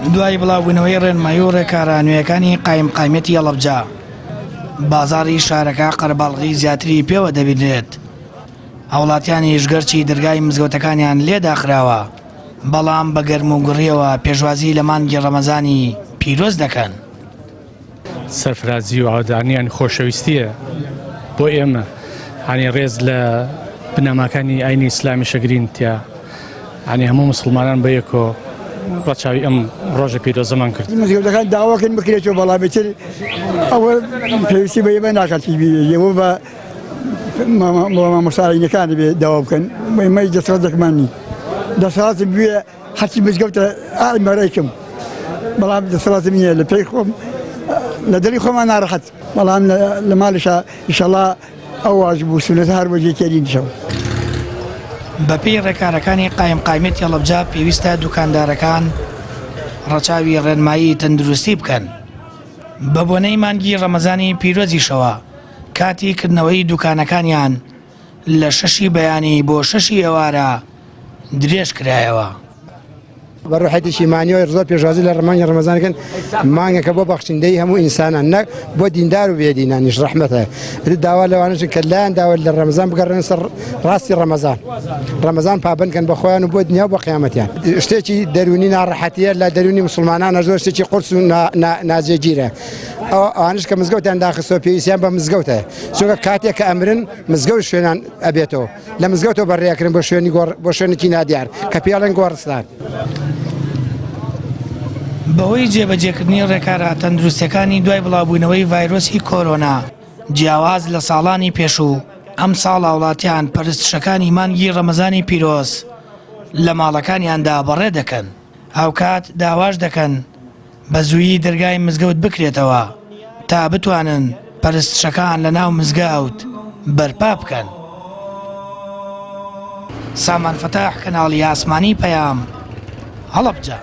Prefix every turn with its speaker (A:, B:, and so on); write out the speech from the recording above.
A: دوای بڵاوبوونەوەی ڕێنمایی و ڕێکارانوێیەکانی قایمقامەتی هەڵەبجە، بازاڕی شارەکە قەرەباڵغی زیاتری پێوە دەبینرێت. هاوڵاتیانی هێژگەرچی دەرگای مزگەوتەکانیان لێداخراوە، بەڵام بە گەرم و گوڕیەوە پێشوازی لە مانگی ڕەمەزانی پیرۆز دەکەن.
B: سەرفرازی و ئاودانیان خۆشەویستیە بۆ ئێمە، هەنی ڕێز لە بنەماکانی ئاینی ئیسلامی شەگرین تیا، هەنی هەموو مسلمانان بەیەکۆ ڕەچاوی ئەم ڕۆژە پیرۆزەمان کرد.
C: مزگەوتەکان داواکەن بکرێتەوە، بەڵام بێتر ئەوە پێویستی بە ئێمە ناکات ئێوە بە مامۆستاینەکانی بێ داوا بکەن. مەی دەسەڵاتێکمانی دەسەڵاتم بوێ هەرچی مزگەوتە ئامارەیکەم، بەڵام دەسەڵاتم نییە لە پێی خۆم لە دڵی خۆمان ناڕەحەت، بەڵام لە ماڵیشە ئینشەڵڵا ئەو واجب و سونەتە هەر وەجێ تێرین شەو.
A: بەپێی ڕێکارەکانی قایمقامەتی هەڵەبجە پێویستە دوکاندارەکان ڕەچاوی ڕێنمایی تەندروستی بکەن. بە بۆنەی مانگی ڕەمەزانی پیرۆزیشەوە کاتی کردنەوەی دوکانەکانیان لە 6 بەیانی بۆ 6 ئێوارە درێژ کرایەوە.
D: بەڕوحەتی شیمانیەوە زۆر پێشوازی لە ڕمانی ڕەمەزانەکەن مانگەکە بۆ بەخشندەی هەموو ئینسانان، نەک بۆ دیندار و بێدینانیش ڕەحمەتە. داوا لەوانەشن کە لایەن داوا لە ڕەمەزان بگەڕێنە سەر ڕاستی ڕەمەزان پابندکەن بە خۆیان و بۆ دنیا و بۆ قیامەتیان. شتێکی دەرونی ناڕەحەتیە لە دەرونی مسلمانانە، زۆر شتێکی قورس و ناجێگیرە. ئەوانش کە مزگەوتیان داخستەوە پێویستیان بە مزگەوتە، چونکە کاتێک کە ئەمرن مزگەوت شوێنان ئەبێتەوە، لە مزگەوتەوە بەڕێکردن بۆ شوێنێکی نادیار کە پێڵێن گۆڕستان.
A: بەهۆی جێبەجێکردنی ڕێکارە تەندروستیەکانی دوای بڵاوبوونەوەی ڤایرۆسی کۆرۆنا جیاواز لە ساڵانی پێشوو، ئەم ساڵ هاوڵاتیان پەرستشەکانی مانگی ڕەمەزانی پیرۆز لە ماڵەکانیاندا بەڕێ دەکەن. هاوکات داواش دەکەن بە زوویی دەرگای مزگەوت بکرێتەوە تا بتوانن پەرستشەکان لە ناو مزگەوت بەرپا بکەن. سامان فەتاح، کەناڵی ئاسمانی پەیام، هەڵەبجە.